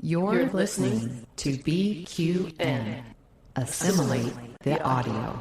You're listening to BQN. Assimilate the audio.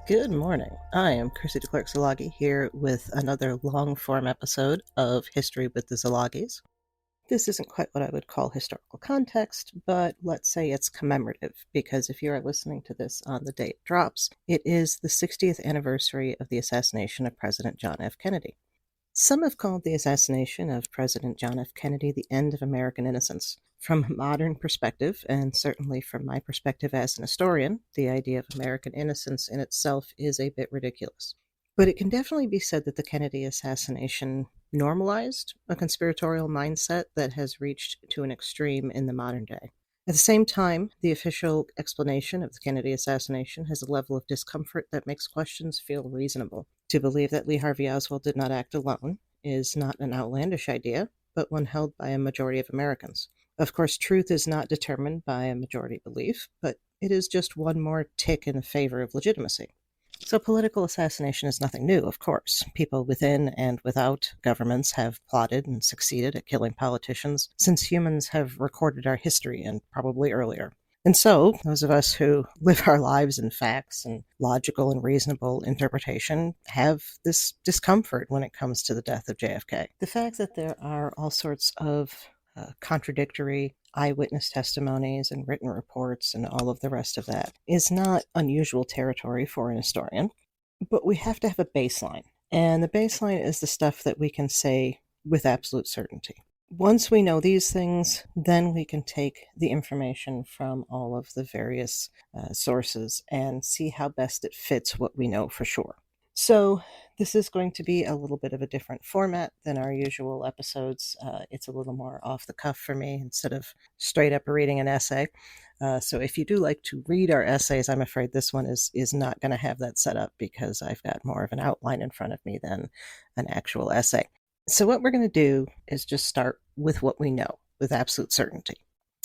Good morning. I am Chrissie De Clerck-Szilagyi here with another long-form episode of History with the Szilagyis. This isn't quite what I would call historical context, but let's say it's commemorative, because if you are listening to this on the day it drops, it is the 60th anniversary of the assassination of President John F. Kennedy. Some have called the assassination of President John F. Kennedy the end of American innocence. From a modern perspective, and certainly from my perspective as an historian, the idea of American innocence in itself is a bit ridiculous. But it can definitely be said that the Kennedy assassination normalized a conspiratorial mindset that has reached to an extreme in the modern day. At the same time, the official explanation of the Kennedy assassination has a level of discomfort that makes questions feel reasonable. To believe that Lee Harvey Oswald did not act alone is not an outlandish idea, but one held by a majority of Americans. Of course, truth is not determined by a majority belief, but it is just one more tick in favor of legitimacy. So political assassination is nothing new, of course. People within and without governments have plotted and succeeded at killing politicians since humans have recorded our history, and probably earlier. And so, those of us who live our lives in facts and logical and reasonable interpretation have this discomfort when it comes to the death of JFK. The fact that there are all sorts of contradictory eyewitness testimonies and written reports and all of the rest of that is not unusual territory for an historian, but we have to have a baseline. And the baseline is the stuff that we can say with absolute certainty. Once we know these things, then we can take the information from all of the various sources and see how best it fits what we know for sure. So this is going to be a little bit of a different format than our usual episodes. It's a little more off the cuff for me instead of straight up reading an essay. So if you do like to read our essays, I'm afraid this one is not going to have that set up because I've got more of an outline in front of me than an actual essay. So what we're going to do is just start with what we know with absolute certainty.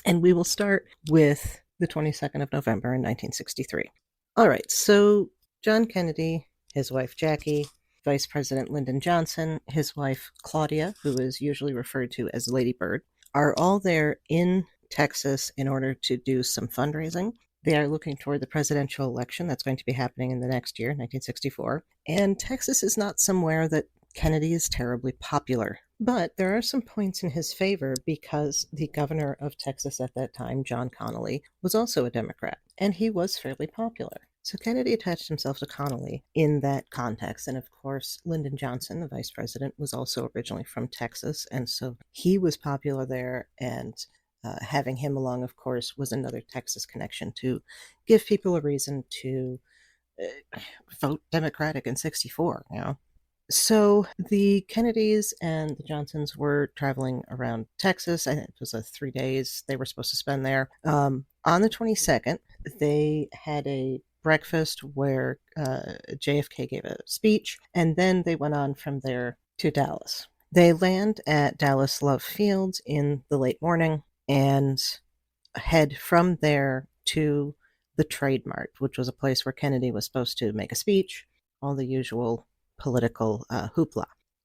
And we will start with the 22nd of November in 1963. All right, so John Kennedy, his wife Jackie, Vice President Lyndon Johnson, his wife Claudia, who is usually referred to as Lady Bird, are all there in Texas in order to do some fundraising. They are looking toward the presidential election that's going to be happening in the next year, 1964. And Texas is not somewhere that Kennedy is terribly popular. But there are some points in his favor because the governor of Texas at that time, John Connally, was also a Democrat, and he was fairly popular. So Kennedy attached himself to Connally in that context. And of course, Lyndon Johnson, the vice president, was also originally from Texas. And so he was popular there. And having him along, of course, was another Texas connection to give people a reason to vote Democratic in 64, you know. So the Kennedys and the Johnsons were traveling around Texas. I think it was 3 days they were supposed to spend there. On the 22nd, they had a breakfast where JFK gave a speech, and then they went on from there to Dallas. They land at Dallas Love Field in the late morning and head from there to the Trade Mart, which was a place where Kennedy was supposed to make a speech, all the usual political hoopla.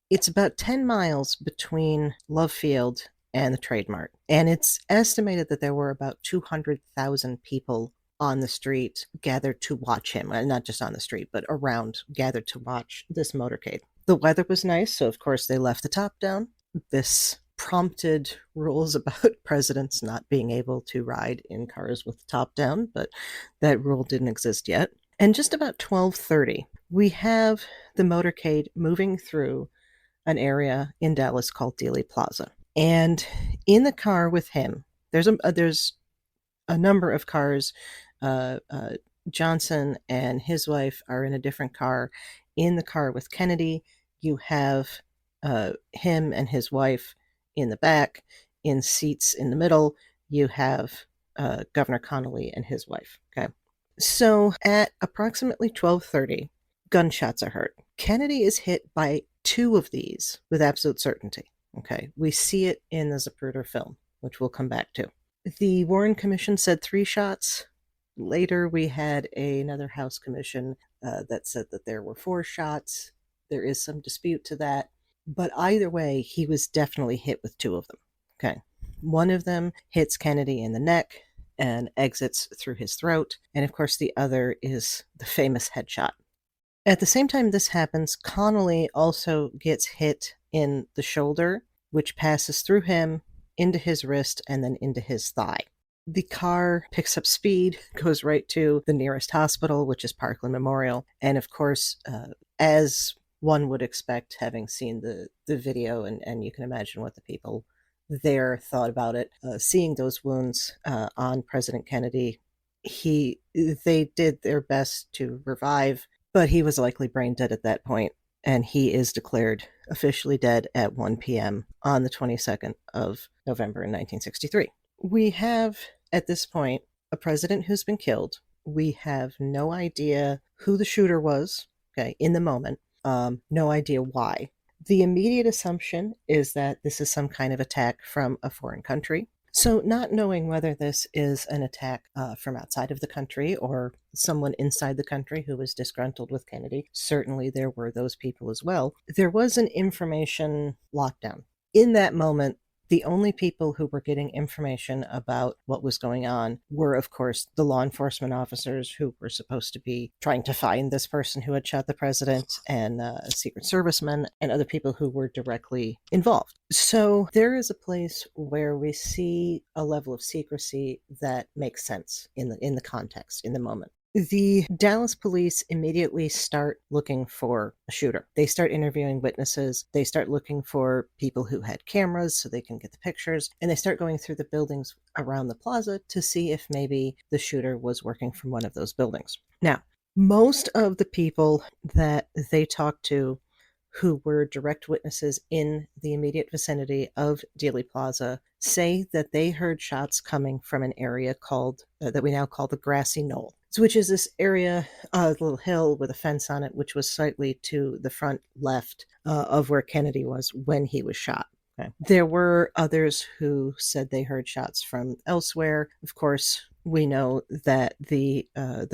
It's about 10 miles between Love Field and the Trade Mart, and it's estimated that there were about 200,000 people on the street gathered to watch him. Not just on the street, but around, gathered to watch this motorcade. The weather was nice, so of course they left the top down. This prompted rules about presidents not being able to ride in cars with the top down, but that rule didn't exist yet. And just about 12:30, we have the motorcade moving through an area in Dallas called Dealey Plaza. And in the car with him, there's a number of cars. Johnson and his wife are in a different car. In the car with Kennedy, you have him and his wife in the back. In seats in the middle, you have Governor Connally and his wife. Okay. So at approximately 12:30, gunshots are heard. Kennedy is hit by 2 of these with absolute certainty. Okay, we see it in the Zapruder film, which we'll come back to. The Warren Commission said 3 shots. Later, we had another House Commission that said that there were 4 shots. There is some dispute to that. But either way, he was definitely hit with 2 of them. Okay. One of them hits Kennedy in the neck and exits through his throat. And of course, the other is the famous headshot. At the same time this happens, Connolly also gets hit in the shoulder, which passes through him into his wrist and then into his thigh. The car picks up speed, goes right to the nearest hospital, which is Parkland Memorial. And of course, as one would expect, having seen the video, and you can imagine what the people there thought about it, seeing those wounds on President Kennedy, they did their best to revive, but he was likely brain dead at that point, and he is declared officially dead at 1 p.m. on the 22nd of November in 1963. We have, at this point, a president who's been killed. We have no idea who the shooter was, okay, in the moment. No idea why. The immediate assumption is that this is some kind of attack from a foreign country. So not knowing whether this is an attack from outside of the country or someone inside the country who was disgruntled with Kennedy, certainly there were those people as well. There was an information lockdown. In that moment, the only people who were getting information about what was going on were, of course, the law enforcement officers who were supposed to be trying to find this person who had shot the president, and Secret Servicemen and other people who were directly involved. So there is a place where we see a level of secrecy that makes sense in the context, in the moment. The Dallas police immediately start looking for a shooter. They start interviewing witnesses. They start looking for people who had cameras so they can get the pictures. And they start going through the buildings around the plaza to see if maybe the shooter was working from one of those buildings. Now, most of the people that they talked to who were direct witnesses in the immediate vicinity of Dealey Plaza say that they heard shots coming from an area called, that we now call the Grassy Knoll, which is this area, a little hill with a fence on it, which was slightly to the front left of where Kennedy was when he was shot. Okay. There were others who said they heard shots from elsewhere. Of course, we know that the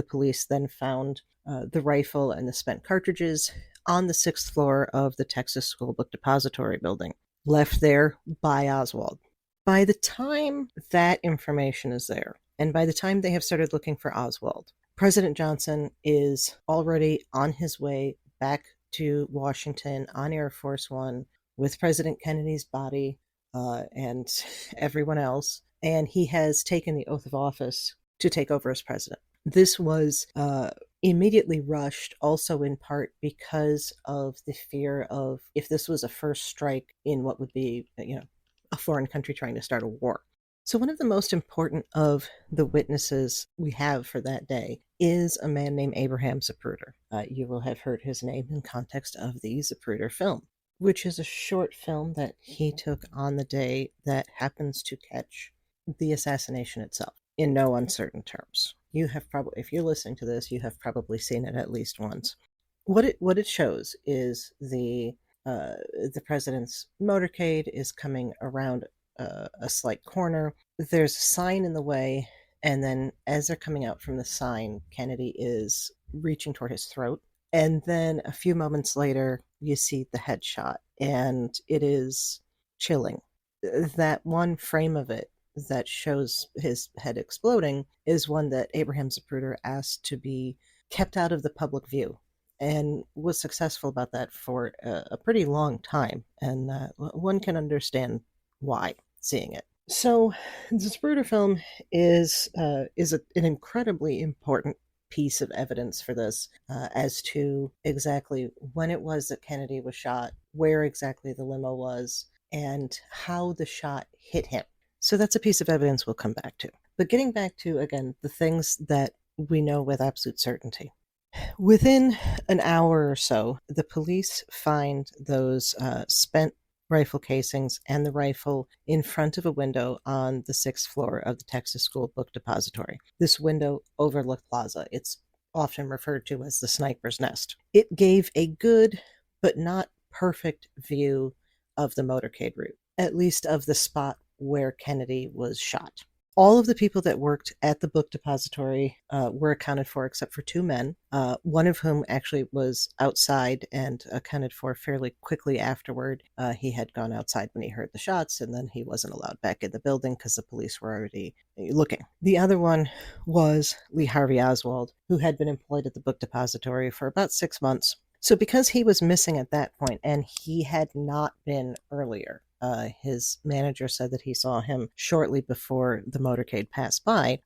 police then found the rifle and the spent cartridges on the 6th floor of the Texas School Book Depository building, left there by Oswald. By the time that information is there, and by the time they have started looking for Oswald, President Johnson is already on his way back to Washington on Air Force One with President Kennedy's body and everyone else, and he has taken the oath of office to take over as president. This was immediately rushed, also in part because of the fear of if this was a first strike in what would be, a foreign country trying to start a war. So one of the most important of the witnesses we have for that day is a man named Abraham Zapruder. You will have heard his name in context of the Zapruder film, which is a short film that he took on the day that happens to catch the assassination itself, in no uncertain terms. You have probably, if you're listening to this, you have probably seen it at least once. What it shows is the president's motorcade is coming around a slight corner. There's a sign in the way, and then as they're coming out from the sign, Kennedy is reaching toward his throat. And then a few moments later, you see the headshot, and it is chilling. That one frame of it that shows his head exploding is one that Abraham Zapruder asked to be kept out of the public view, and was successful about that for a pretty long time. And one can understand why, seeing it. So the Zapruder film is an incredibly important piece of evidence for this, as to exactly when it was that Kennedy was shot, where exactly the limo was, and how the shot hit him. So that's a piece of evidence we'll come back to. But getting back to, again, the things that we know with absolute certainty. Within an hour or so, the police find those spent rifle casings and the rifle in front of a window on the 6th floor of the Texas School Book Depository. This window overlooked Plaza. It's often referred to as the sniper's nest. It gave a good but not perfect view of the motorcade route, at least of the spot where Kennedy was shot. All of the people that worked at the book depository were accounted for except for 2 men, one of whom actually was outside and accounted for fairly quickly afterward. He had gone outside when he heard the shots, and then he wasn't allowed back in the building because the police were already looking. The other one was Lee Harvey Oswald, who had been employed at the book depository for about 6 months. So because he was missing at that point, and he had not been earlier, his manager said that he saw him shortly before the motorcade passed by.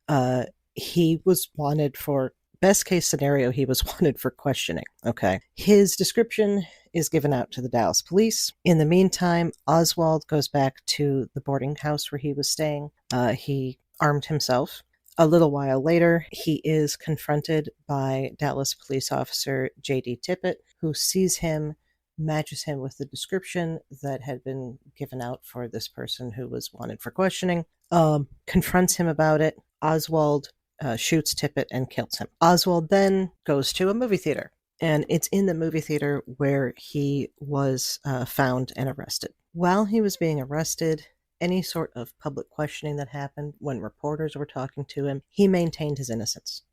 He was wanted for, best case scenario, he was wanted for questioning. Okay. His description is given out to the Dallas police. In the meantime, Oswald goes back to the boarding house where he was staying. He armed himself. A little while later, he is confronted by Dallas police officer J.D. Tippett, who sees him, matches him with the description that had been given out for this person who was wanted for questioning, confronts him about it. Oswald shoots Tippett and kills him. Oswald then goes to a movie theater, and it's in the movie theater where he was found and arrested. While he was being arrested, any sort of public questioning that happened, when reporters were talking to him, he maintained his innocence.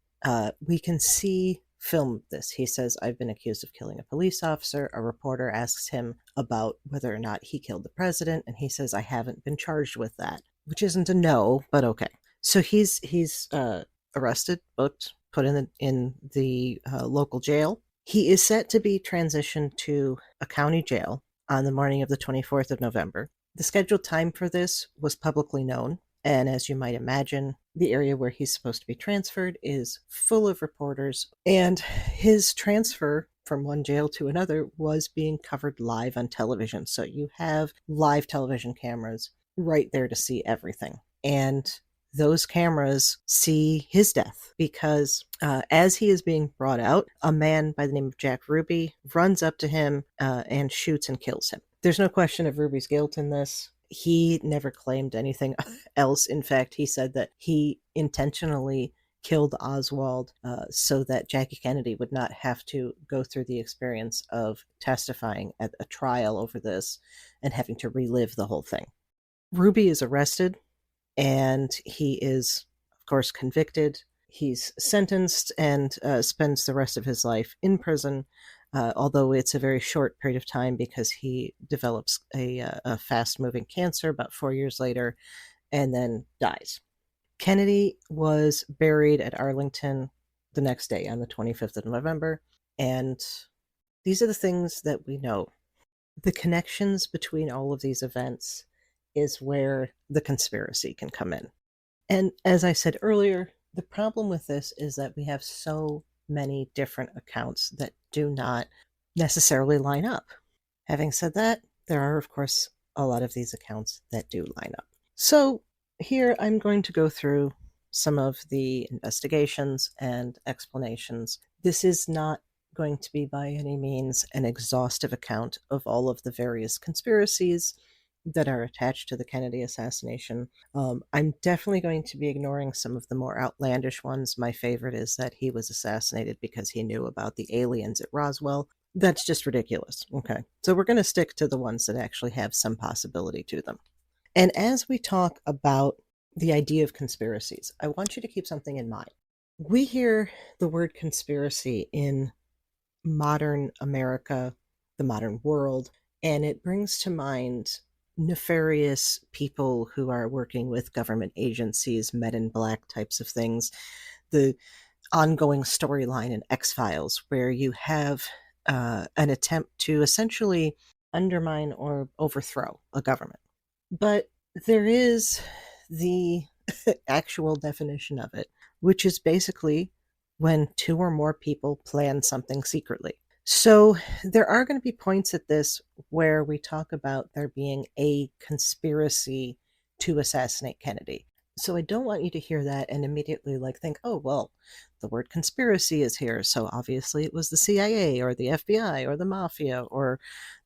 We can see film of this. He says, "I've been accused of killing a police officer." A reporter asks him about whether or not he killed the president, and he says, "I haven't been charged with that," which isn't a no, but okay. So he's arrested, booked, put in the local jail. He is set to be transitioned to a county jail on the morning of the 24th of November. The scheduled time for this was publicly known, and as you might imagine, the area where he's supposed to be transferred is full of reporters, and his transfer from one jail to another was being covered live on television. So you have live television cameras right there to see everything. And those cameras see his death because as he is being brought out, a man by the name of Jack Ruby runs up to him and shoots and kills him. There's no question of Ruby's guilt in this. He never claimed anything else. In fact, he said that he intentionally killed Oswald so that Jackie Kennedy would not have to go through the experience of testifying at a trial over this and having to relive the whole thing. Ruby is arrested, and he is, of course, convicted. He's sentenced and spends the rest of his life in prison, although it's a very short period of time because he develops a fast-moving cancer about 4 years later and then dies. Kennedy was buried at Arlington the next day on the 25th of November, and these are the things that we know. The connections between all of these events is where the conspiracy can come in. And as I said earlier, the problem with this is that we have so many different accounts that do not necessarily line up. Having said that, there are, of course, a lot of these accounts that do line up. So here I'm going to go through some of the investigations and explanations. This is not going to be by any means an exhaustive account of all of the various conspiracies that are attached to the Kennedy assassination. I'm definitely going to be ignoring some of the more outlandish ones. My favorite is that he was assassinated because he knew about the aliens at Roswell. That's just ridiculous. Okay, so we're going to stick to the ones that actually have some possibility to them. And as we talk about the idea of conspiracies, I want you to keep something in mind. We hear the word conspiracy in modern America, the modern world, and it brings to mind nefarious people who are working with government agencies, Men in Black types of things, the ongoing storyline in X-Files, where you have an attempt to essentially undermine or overthrow a government. But there is the actual definition of it, which is basically when 2 or more people plan something secretly. So there are going to be points at this where we talk about there being a conspiracy to assassinate Kennedy. So I don't want you to hear that and immediately think, oh, well, the word conspiracy is here, so obviously it was the CIA or the FBI or the Mafia or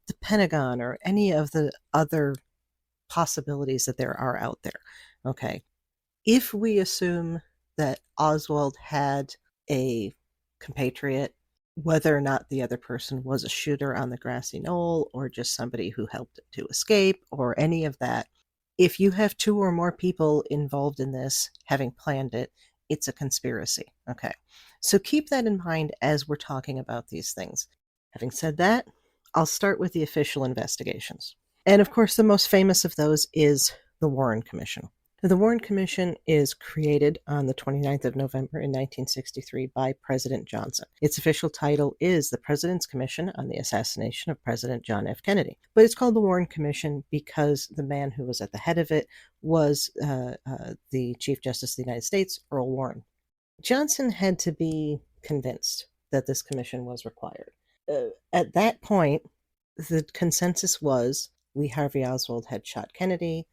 the Pentagon or any of the other possibilities that there are out there. Okay. If we assume that Oswald had a compatriot, whether or not the other person was a shooter on the grassy knoll or just somebody who helped it to escape or any of that, if you have two or more people involved in this having planned it, it's a conspiracy. Okay. So keep that in mind as we're talking about these things. Having said that, I'll start with the official investigations. And of course, the most famous of those is the Warren Commission. The Warren Commission is created on the 29th of November in 1963 by President Johnson. Its official title is the President's Commission on the Assassination of President John F. Kennedy. But it's called the Warren Commission because the man who was at the head of it was the Chief Justice of the United States, Earl Warren. Johnson had to be convinced that this commission was required. At that point, the consensus was Lee Harvey Oswald had shot Kennedy.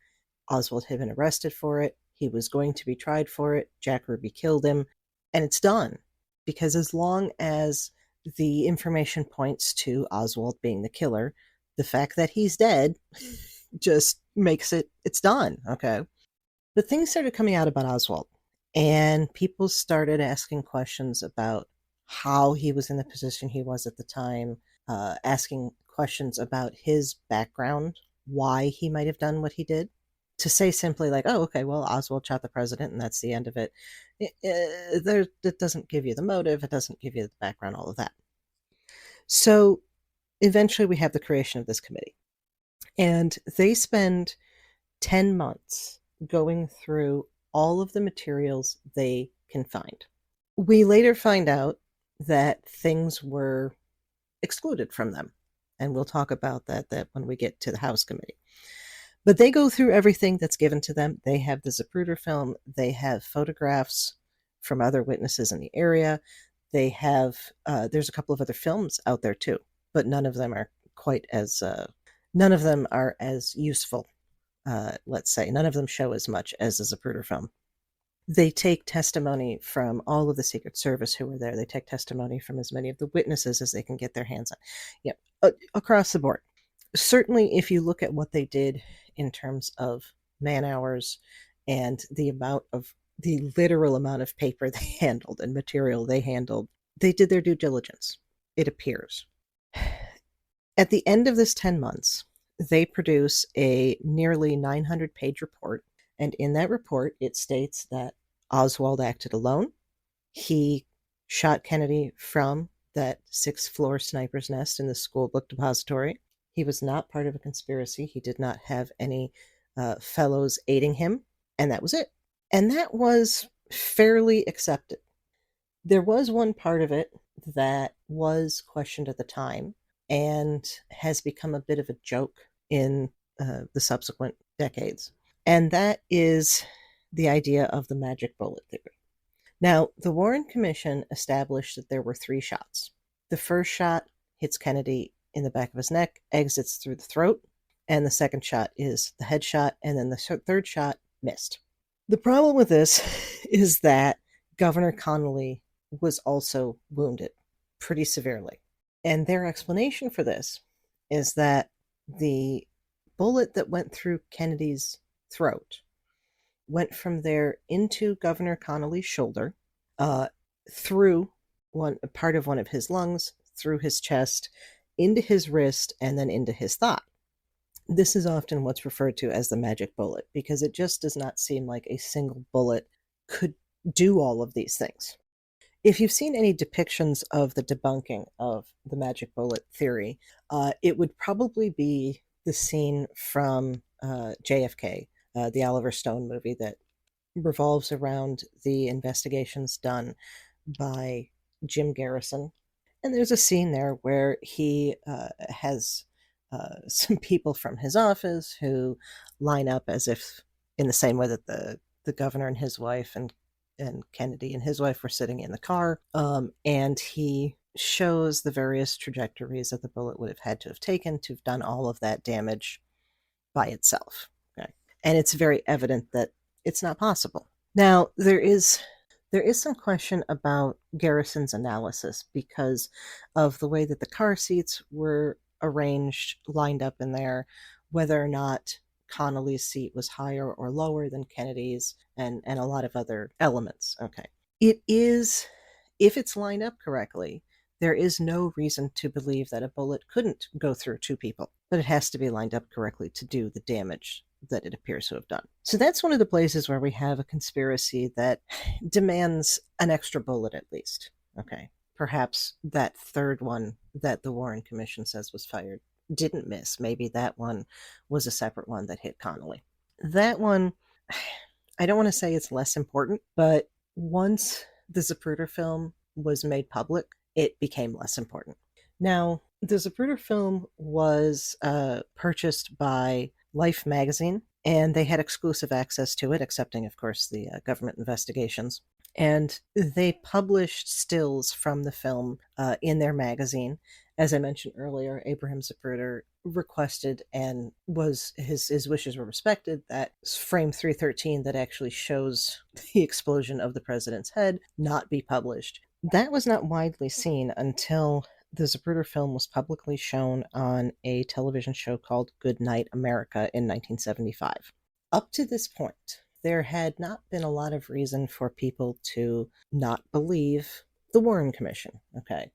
Oswald had been arrested for it. He was going to be tried for it. Jack Ruby killed him. And it's done. Because as long as the information points to Oswald being the killer, the fact that he's dead just makes it's done. Okay. But things started coming out about Oswald. And people started asking questions about how he was in the position he was at the time, asking questions about his background, why he might have done what he did. To say simply like, oh, okay, well, Oswald shot the president and that's the end of it, it doesn't give you the motive, it doesn't give you the background, all of that. So eventually we have the creation of this committee. And they spend 10 months going through all of the materials they can find. We later find out that things were excluded from them. And we'll talk about that when we get to the House Committee. But they go through everything that's given to them. They have the Zapruder film. They have photographs from other witnesses in the area. They have, there's a couple of other films out there too, but none of them are none of them are as useful, let's say. None of them show as much as the Zapruder film. They take testimony from all of the Secret Service who were there. They take testimony from as many of the witnesses as they can get their hands on. Yeah, across the board. Certainly, if you look at what they did in terms of man hours and the literal amount of paper they handled and material they handled, they did their due diligence, it appears. At the end of this 10 months, they produce a nearly 900-page report. And in that report, it states that Oswald acted alone. He shot Kennedy from that 6th-floor sniper's nest in the school book depository. He was not part of a conspiracy. He did not have any fellows aiding him. And that was it. And that was fairly accepted. There was one part of it that was questioned at the time and has become a bit of a joke in the subsequent decades. And that is the idea of the magic bullet theory. Now, the Warren Commission established that there were 3 shots. The first shot hits Kennedy in the back of his neck, exits through the throat, and the second shot is the headshot, and then the third shot missed. The problem with this is that Governor Connolly was also wounded pretty severely. And their explanation for this is that the bullet that went through Kennedy's throat went from there into Governor Connolly's shoulder, through part of one of his lungs, through his chest, into his wrist, and then into his thigh. This is often what's referred to as the magic bullet, because it just does not seem like a single bullet could do all of these things. If you've seen any depictions of the debunking of the magic bullet theory, it would probably be the scene from JFK, the Oliver Stone movie that revolves around the investigations done by Jim Garrison. And there's a scene there where he has some people from his office who line up as if in the same way that the governor and his wife and Kennedy and his wife were sitting in the car. And he shows the various trajectories that the bullet would have had to have taken to have done all of that damage by itself. Okay? And it's very evident that it's not possible. Now, there is some question about Garrison's analysis because of the way that the car seats were arranged, lined up in there, whether or not Connolly's seat was higher or lower than Kennedy's, and a lot of other elements. Okay. It is, if it's lined up correctly, there is no reason to believe that a bullet couldn't go through two people, but it has to be lined up correctly to do the damage that it appears to have done. So that's one of the places where we have a conspiracy that demands an extra bullet at least. Okay. Perhaps that third one that the Warren Commission says was fired didn't miss. Maybe that one was a separate one that hit Connolly. That one, I don't want to say it's less important, but once the Zapruder film was made public, it became less important. Now, the Zapruder film was purchased by Life magazine, and they had exclusive access to it, accepting, of course, the government investigations. And they published stills from the film in their magazine. As I mentioned earlier, Abraham Zapruder requested, and was his wishes were respected, that frame 313 that actually shows the explosion of the president's head not be published. That was not widely seen until the Zapruder film was publicly shown on a television show called Good Night America in 1975. Up to this point, there had not been a lot of reason for people to not believe the Warren Commission. Okay.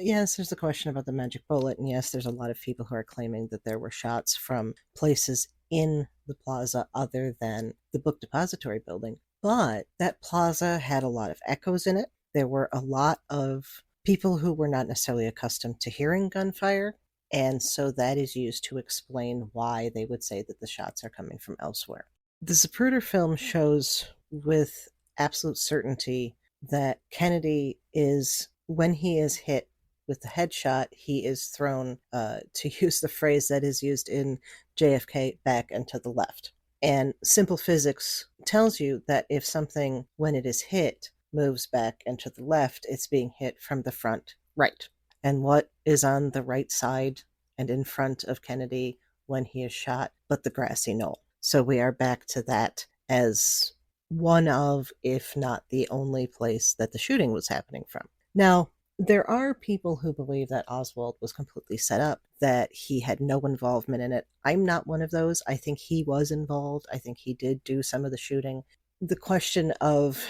Yes, there's the question about the magic bullet, and yes, there's a lot of people who are claiming that there were shots from places in the plaza other than the book depository building. But that plaza had a lot of echoes in it. There were a lot of people who were not necessarily accustomed to hearing gunfire, and so that is used to explain why they would say that the shots are coming from elsewhere. The Zapruder film shows with absolute certainty that Kennedy is, when he is hit with the headshot, he is thrown, to use the phrase that is used in JFK, back and to the left. And simple physics tells you that if something, when it is hit, moves back and to the left, it's being hit from the front right. And what is on the right side and in front of Kennedy when he is shot but the grassy knoll? So we are back to that as one of, if not the only place that the shooting was happening from. Now, there are people who believe that Oswald was completely set up, that he had no involvement in it. I'm not one of those. I think he was involved. I think he did do some of the shooting. The question of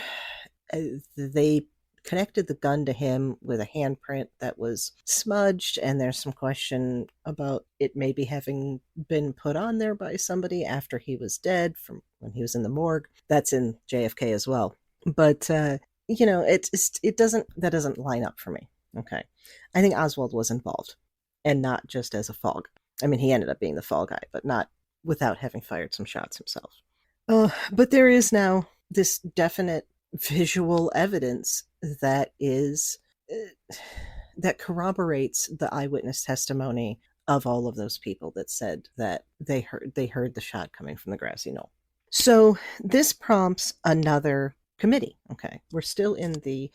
they connected the gun to him with a handprint that was smudged, and there's some question about it maybe having been put on there by somebody after he was dead from when he was in the morgue. That's in JFK as well. But that doesn't line up for me. Okay. I think Oswald was involved, and not just as a fall guy. I mean, he ended up being the fall guy, but not without having fired some shots himself. But there is now this definite visual evidence that corroborates the eyewitness testimony of all of those people that said that they heard the shot coming from the grassy knoll. So this prompts another committee. Okay, we're still in the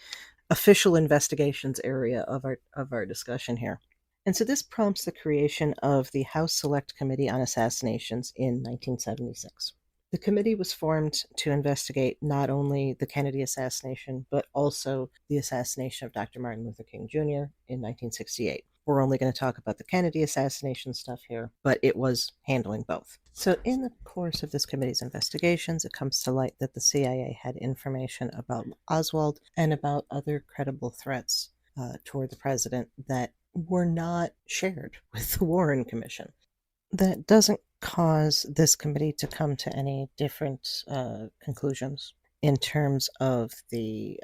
official investigations area of our discussion here. And so this prompts the creation of the House Select Committee on Assassinations in 1976. The committee was formed to investigate not only the Kennedy assassination, but also the assassination of Dr. Martin Luther King Jr. in 1968. We're only going to talk about the Kennedy assassination stuff here, but it was handling both. So in the course of this committee's investigations, it comes to light that the CIA had information about Oswald and about other credible threats toward the president that were not shared with the Warren Commission. That doesn't cause this committee to come to any different conclusions in terms of the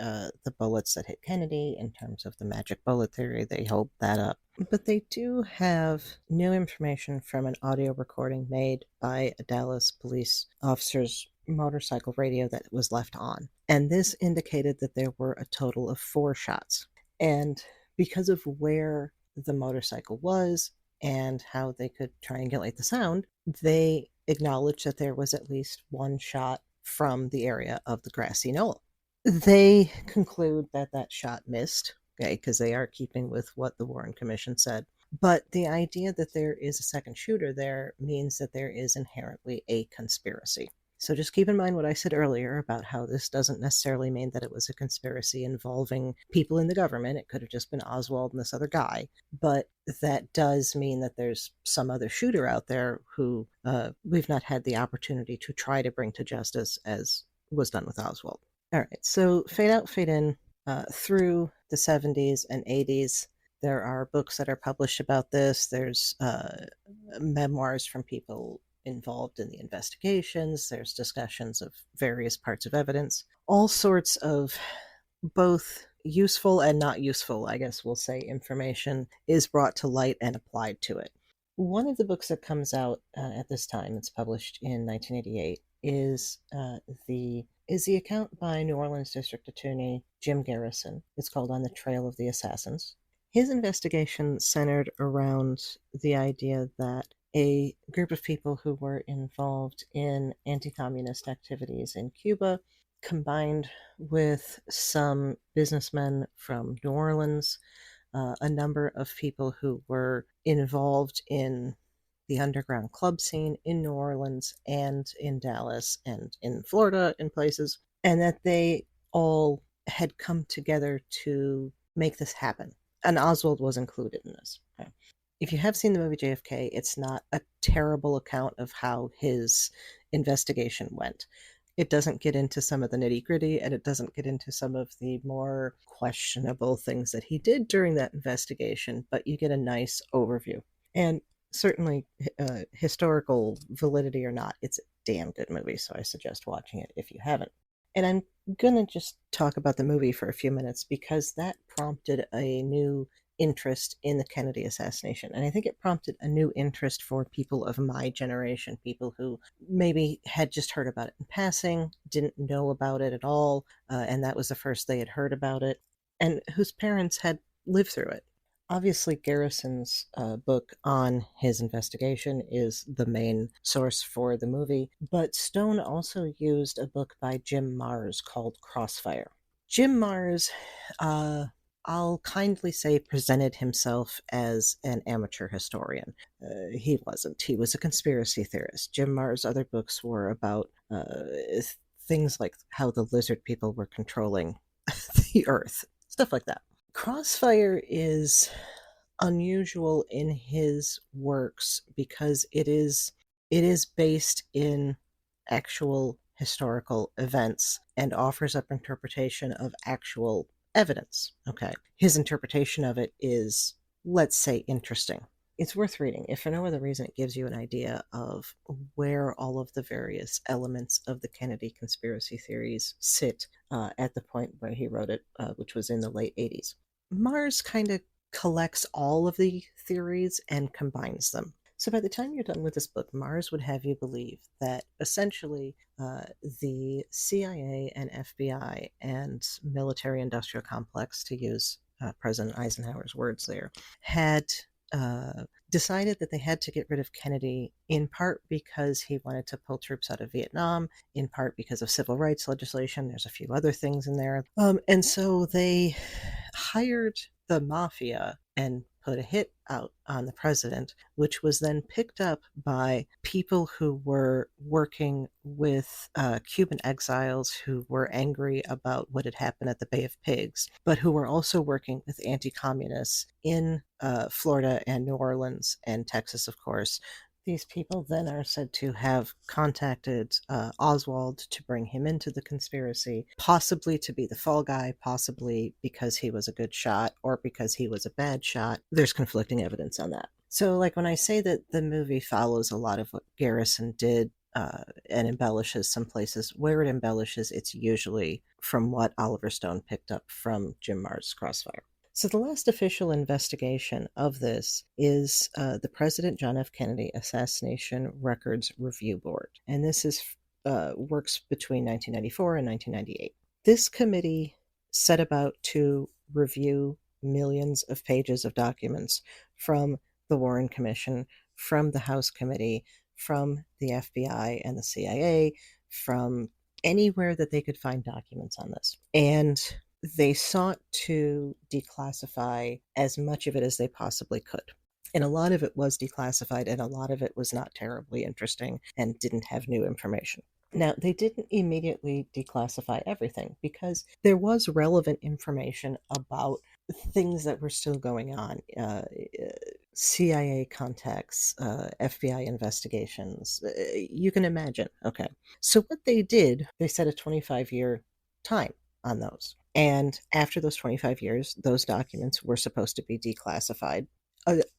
bullets that hit Kennedy, in terms of the magic bullet theory. They hold that up. But they do have new information from an audio recording made by a Dallas police officer's motorcycle radio that was left on. And this indicated that there were a total of 4 shots. And because of where the motorcycle was and how they could triangulate the sound, they acknowledged that there was at least 1 shot from the area of the grassy knoll. They conclude that that shot missed, okay, because they are keeping with what the Warren Commission said. But the idea that there is a second shooter there means that there is inherently a conspiracy. So just keep in mind what I said earlier about how this doesn't necessarily mean that it was a conspiracy involving people in the government. It could have just been Oswald and this other guy. But that does mean that there's some other shooter out there who we've not had the opportunity to try to bring to justice as was done with Oswald. All right, so fade out, fade in through the 70s and 80s. There are books that are published about this. There's memoirs from people involved in the investigations. There's discussions of various parts of evidence. All sorts of both useful and not useful, I guess we'll say, information is brought to light and applied to it. One of the books that comes out at this time, it's published in 1988, is the account by New Orleans District Attorney Jim Garrison. It's called On the Trail of the Assassins. His investigation centered around the idea that a group of people who were involved in anti-communist activities in Cuba, combined with some businessmen from New Orleans, a number of people who were involved in the underground club scene in New Orleans and in Dallas and in Florida and places, and that they all had come together to make this happen. And Oswald was included in this. Okay. If you have seen the movie JFK, it's not a terrible account of how his investigation went. It doesn't get into some of the nitty-gritty, and it doesn't get into some of the more questionable things that he did during that investigation, but you get a nice overview. And certainly, historical validity or not, it's a damn good movie, so I suggest watching it if you haven't. And I'm going to just talk about the movie for a few minutes because that prompted a new interest in the Kennedy assassination. And I think it prompted a new interest for people of my generation, people who maybe had just heard about it in passing, didn't know about it at all, and that was the first they had heard about it, and whose parents had lived through it. Obviously, Garrison's book on his investigation is the main source for the movie, but Stone also used a book by Jim Marrs called Crossfire. Jim Marrs, I'll kindly say, presented himself as an amateur historian. He wasn't. He was a conspiracy theorist. Jim Marrs' other books were about things like how the lizard people were controlling the earth, stuff like that. Crossfire is unusual in his works because it is based in actual historical events and offers up interpretation of actual evidence. Okay. His interpretation of it is, let's say, interesting. It's worth reading. If for no other reason, it gives you an idea of where all of the various elements of the Kennedy conspiracy theories sit at the point where he wrote it, which was in the late 80s. Marrs kind of collects all of the theories and combines them. So by the time you're done with this book, Marrs would have you believe that essentially the CIA and FBI and military-industrial complex, to use President Eisenhower's words there, had decided that they had to get rid of Kennedy in part because he wanted to pull troops out of Vietnam, in part because of civil rights legislation. There's a few other things in there. And so they hired the mafia and put a hit out on the president, which was then picked up by people who were working with Cuban exiles who were angry about what had happened at the Bay of Pigs, but who were also working with anti-communists in Florida and New Orleans and Texas, of course. These people then are said to have contacted Oswald to bring him into the conspiracy, possibly to be the fall guy, possibly because he was a good shot or because he was a bad shot. There's conflicting evidence on that. So, like, when I say that the movie follows a lot of what Garrison did and embellishes some places, where it embellishes, it's usually from what Oliver Stone picked up from Jim Marrs' Crossfire. So the last official investigation of this is the President John F. Kennedy Assassination Records Review Board. And this is works between 1994 and 1998. This committee set about to review millions of pages of documents from the Warren Commission, from the House Committee, from the FBI and the CIA, from anywhere that they could find documents on this. And they sought to declassify as much of it as they possibly could. And a lot of it was declassified, and a lot of it was not terribly interesting and didn't have new information. Now, they didn't immediately declassify everything because there was relevant information about things that were still going on. CIA contacts, FBI investigations. You can imagine. Okay. So, what they did, they set a 25-year time on those. And after those 25 years, those documents were supposed to be declassified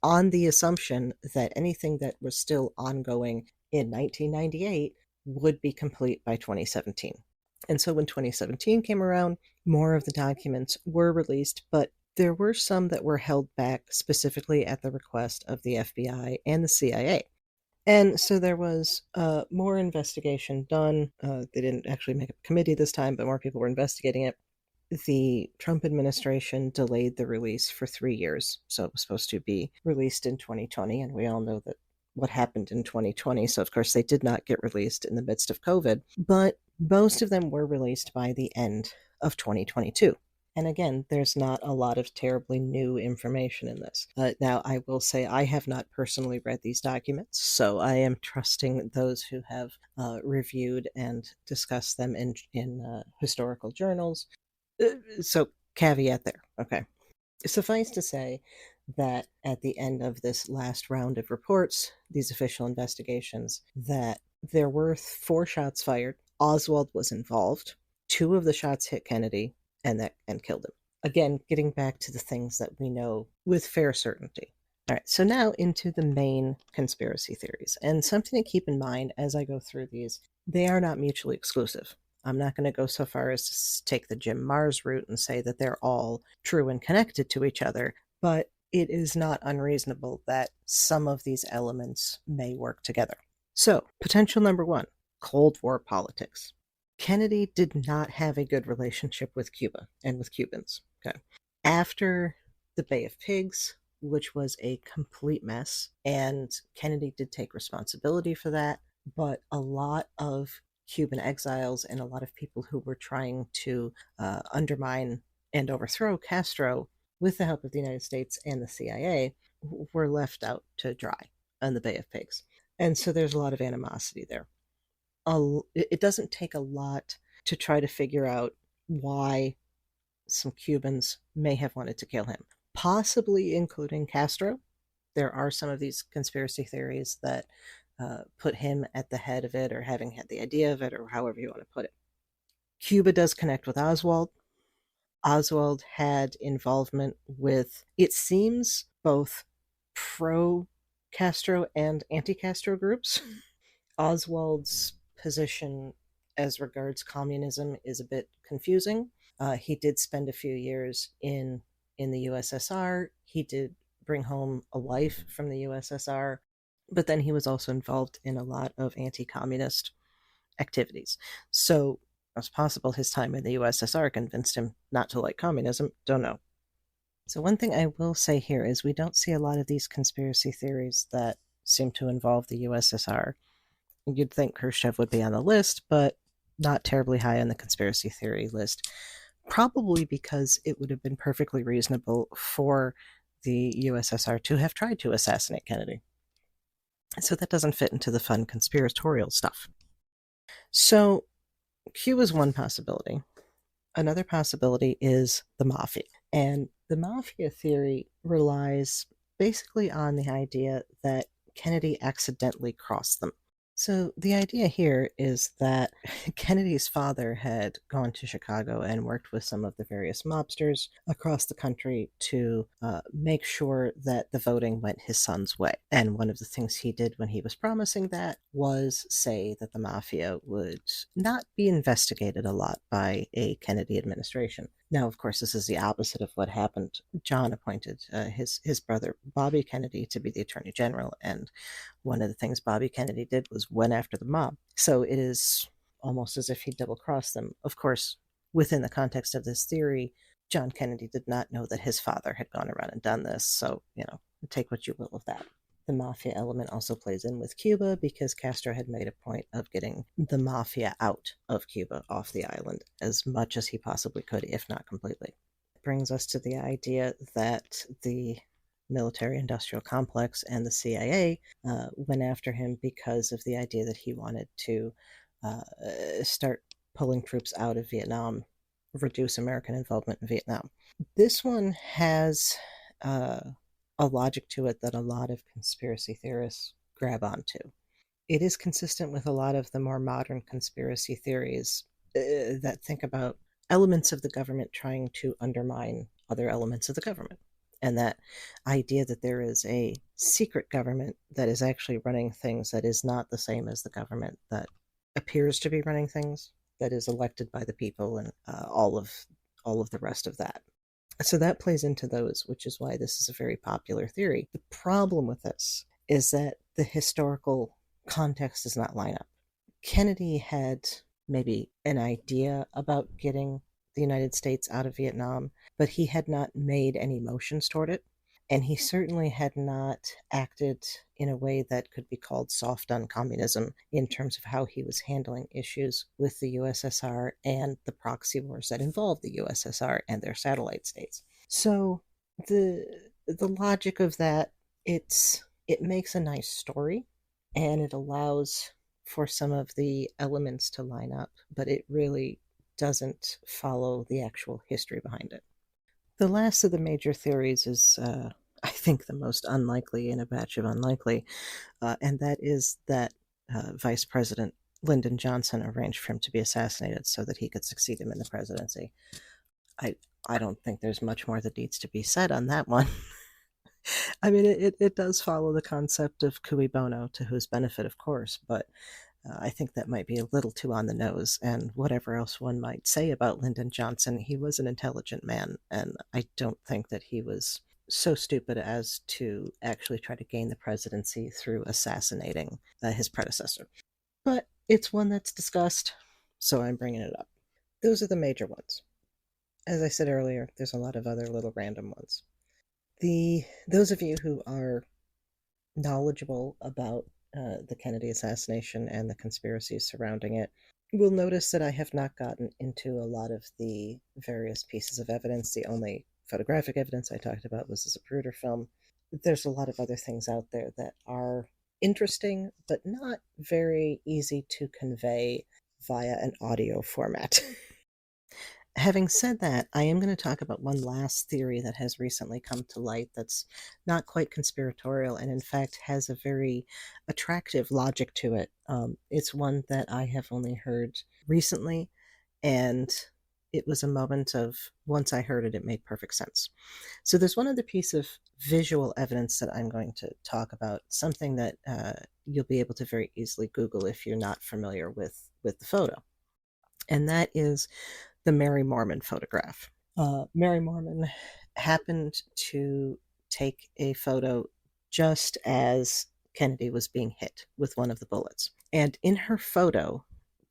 on the assumption that anything that was still ongoing in 1998 would be complete by 2017. And so when 2017 came around, more of the documents were released, but there were some that were held back specifically at the request of the FBI and the CIA. And so there was more investigation done. They didn't actually make a committee this time, but more people were investigating it. The Trump administration delayed the release for 3 years. So it was supposed to be released in 2020. And we all know that what happened in 2020. So, of course, they did not get released in the midst of COVID, but most of them were released by the end of 2022. And again, there's not a lot of terribly new information in this. Now, I will say I have not personally read these documents, so I am trusting those who have reviewed and discussed them in historical journals. So, caveat there. Okay. Suffice to say that at the end of this last round of reports, these official investigations, that there were 4 shots fired. Oswald was involved. 2 of the shots hit Kennedy and killed him. Again, getting back to the things that we know with fair certainty. All right, so now into the main conspiracy theories. And something to keep in mind as I go through these, they are not mutually exclusive. I'm not going to go so far as to take the Jim Mars route and say that they're all true and connected to each other, but it is not unreasonable that some of these elements may work together. So, potential number 1, Cold War politics. Kennedy did not have a good relationship with Cuba and with Cubans. Okay. After the Bay of Pigs, which was a complete mess, and Kennedy did take responsibility for that, but a lot of Cuban exiles and a lot of people who were trying to undermine and overthrow Castro with the help of the United States and the CIA were left out to dry on the Bay of Pigs. And so there's a lot of animosity there. It doesn't take a lot to try to figure out why some Cubans may have wanted to kill him, possibly including Castro. There are some of these conspiracy theories that put him at the head of it, or having had the idea of it, or however you want to put it. Cuba does connect with Oswald. Oswald had involvement with, it seems, both pro-Castro and anti-Castro groups. Oswald's position as regards communism is a bit confusing. He did spend a few years in the USSR. He did bring home a wife from the USSR, but then he was also involved in a lot of anti-communist activities. So it's possible his time in the USSR convinced him not to like communism. Don't know. So one thing I will say here is we don't see a lot of these conspiracy theories that seem to involve the USSR. You'd think Khrushchev would be on the list, but not terribly high on the conspiracy theory list. Probably because it would have been perfectly reasonable for the USSR to have tried to assassinate Kennedy. So that doesn't fit into the fun conspiratorial stuff. So Q is one possibility. Another possibility is the mafia. And the mafia theory relies basically on the idea that Kennedy accidentally crossed them. So the idea here is that Kennedy's father had gone to Chicago and worked with some of the various mobsters across the country to make sure that the voting went his son's way. And one of the things he did when he was promising that was say that the mafia would not be investigated a lot by a Kennedy administration. Now, of course, this is the opposite of what happened. John appointed his brother, Bobby Kennedy, to be the Attorney General, and one of the things Bobby Kennedy did was went after the mob. So it is almost as if he double-crossed them. Of course, within the context of this theory, John Kennedy did not know that his father had gone around and done this, so, take what you will of that. The mafia element also plays in with Cuba because Castro had made a point of getting the mafia out of Cuba, off the island, as much as he possibly could, if not completely. It brings us to the idea that the military-industrial complex and the CIA went after him because of the idea that he wanted to start pulling troops out of Vietnam, reduce American involvement in Vietnam. This one has a logic to it that a lot of conspiracy theorists grab onto. It is consistent with a lot of the more modern conspiracy theories that think about elements of the government trying to undermine other elements of the government. And that idea that there is a secret government that is actually running things that is not the same as the government that appears to be running things, that is elected by the people, and all of the rest of that. So that plays into those, which is why this is a very popular theory. The problem with this is that the historical context does not line up. Kennedy had maybe an idea about getting the United States out of Vietnam, but he had not made any motions toward it. And he certainly had not acted in a way that could be called soft on communism in terms of how he was handling issues with the USSR and the proxy wars that involved the USSR and their satellite states. So the logic of that, it makes a nice story, and it allows for some of the elements to line up, but it really doesn't follow the actual history behind it. The last of the major theories is, I think, the most unlikely in a batch of unlikely, and that is that Vice President Lyndon Johnson arranged for him to be assassinated so that he could succeed him in the presidency. I don't think there's much more that needs to be said on that one. I mean, it does follow the concept of cui bono, to whose benefit, of course, but I think that might be a little too on the nose, and whatever else one might say about Lyndon Johnson, he was an intelligent man, and I don't think that he was so stupid as to actually try to gain the presidency through assassinating his predecessor. But it's one that's discussed, so I'm bringing it up. Those are the major ones. As I said earlier, there's a lot of other little random ones. Those of you who are knowledgeable about the Kennedy assassination and the conspiracies surrounding it will notice that I have not gotten into a lot of the various pieces of evidence. The only photographic evidence I talked about was the Zapruder film. There's a lot of other things out there that are interesting, but not very easy to convey via an audio format. Having said that, I am going to talk about one last theory that has recently come to light that's not quite conspiratorial and, in fact, has a very attractive logic to it. It's one that I have only heard recently, and it was a moment of, once I heard it, it made perfect sense. So there's one other piece of visual evidence that I'm going to talk about, something that you'll be able to very easily Google if you're not familiar with the photo. And that is the Mary Moorman photograph. Mary Moorman happened to take a photo just as Kennedy was being hit with one of the bullets. And in her photo,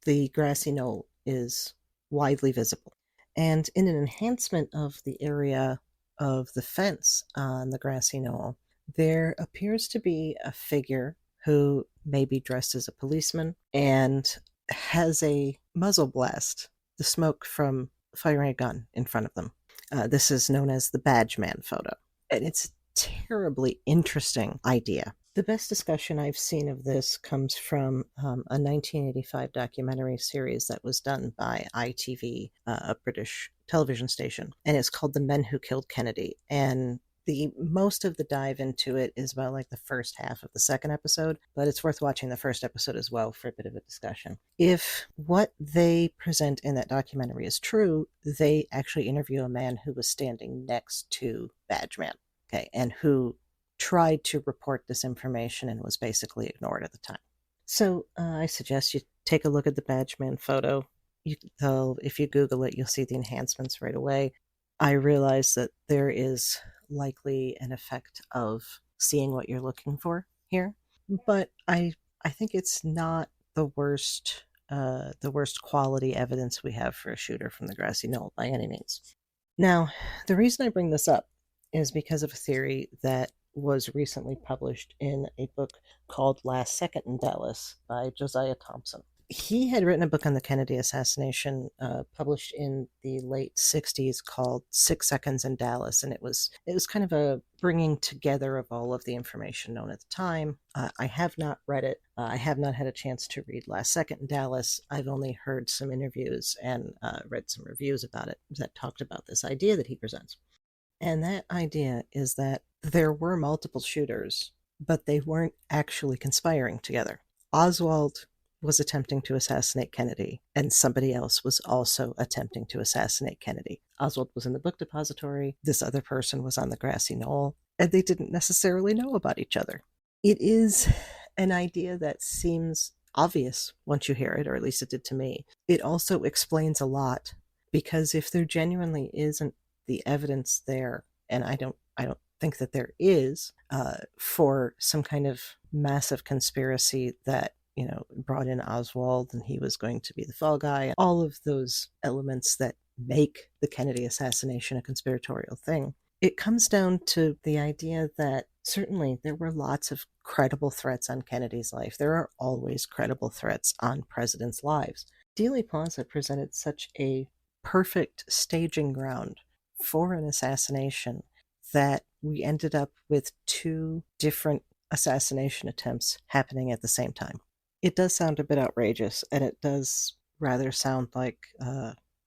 the grassy knoll is widely visible. And in an enhancement of the area of the fence on the grassy knoll, there appears to be a figure who may be dressed as a policeman and has a muzzle blast, the smoke from firing a gun in front of them. This is known as the Badge Man photo. And it's a terribly interesting idea. The best discussion I've seen of this comes from a 1985 documentary series that was done by ITV, a British television station, and it's called The Men Who Killed Kennedy. And most of the dive into it is about like the first half of the second episode, but it's worth watching the first episode as well for a bit of a discussion. If what they present in that documentary is true, they actually interview a man who was standing next to Badge Man, okay, and who tried to report this information and was basically ignored at the time. So I suggest you take a look at the Badge Man photo. If you Google it, you'll see the enhancements right away. I realize that there is likely an effect of seeing what you're looking for here, but I think it's not the worst quality evidence we have for a shooter from the grassy knoll by any means. Now, the reason I bring this up is because of a theory that was recently published in a book called Last Second in Dallas by Josiah Thompson. He had written a book on the Kennedy assassination, published in the late 60s, called 6 Seconds in Dallas, and it was kind of a bringing together of all of the information known at the time. I have not read it. I have not had a chance to read Last Second in Dallas. I've only heard some interviews and read some reviews about it that talked about this idea that he presents. And that idea is that there were multiple shooters, but they weren't actually conspiring together. Oswald was attempting to assassinate Kennedy, and somebody else was also attempting to assassinate Kennedy. Oswald was in the book depository, this other person was on the grassy knoll, and they didn't necessarily know about each other. It is an idea that seems obvious once you hear it, or at least it did to me. It also explains a lot, because if there genuinely isn't the evidence there, and I don't think that there is, for some kind of massive conspiracy that brought in Oswald and he was going to be the fall guy, all of those elements that make the Kennedy assassination a conspiratorial thing. It comes down to the idea that certainly there were lots of credible threats on Kennedy's life. There are always credible threats on presidents' lives. Dealey Plaza presented such a perfect staging ground for an assassination that we ended up with 2 different assassination attempts happening at the same time. It does sound a bit outrageous, and it does rather sound like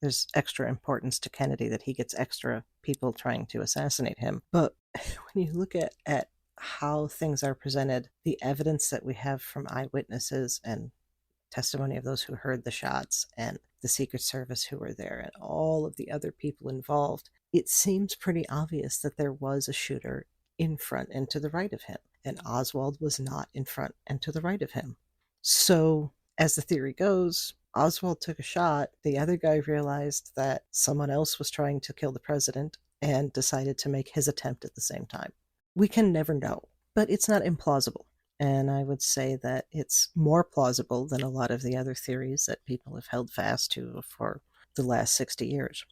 there's extra importance to Kennedy, that he gets extra people trying to assassinate him. But when you look at how things are presented, the evidence that we have from eyewitnesses and testimony of those who heard the shots and the Secret Service who were there and all of the other people involved, it seems pretty obvious that there was a shooter in front and to the right of him, and Oswald was not in front and to the right of him. So, as the theory goes, Oswald took a shot, the other guy realized that someone else was trying to kill the president and decided to make his attempt at the same time. We can never know, but it's not implausible. And I would say that it's more plausible than a lot of the other theories that people have held fast to for the last 60 years.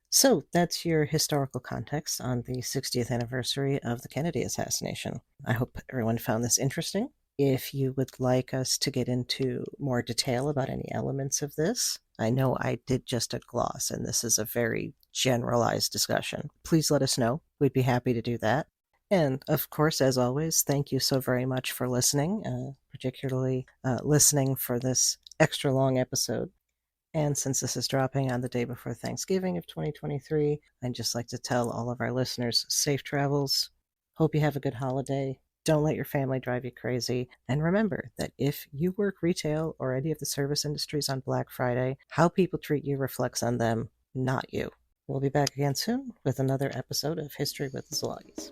So that's your historical context on the 60th anniversary of the Kennedy assassination. I hope everyone found this interesting. If you would like us to get into more detail about any elements of this, I know I did just a gloss, and this is a very generalized discussion. Please let us know. We'd be happy to do that. And of course, as always, thank you so very much for listening, particularly listening for this extra long episode. And since this is dropping on the day before Thanksgiving of 2023, I'd just like to tell all of our listeners safe travels. Hope you have a good holiday. Don't let your family drive you crazy. And remember that if you work retail or any of the service industries on Black Friday, how people treat you reflects on them, not you. We'll be back again soon with another episode of History with the Szilagyis.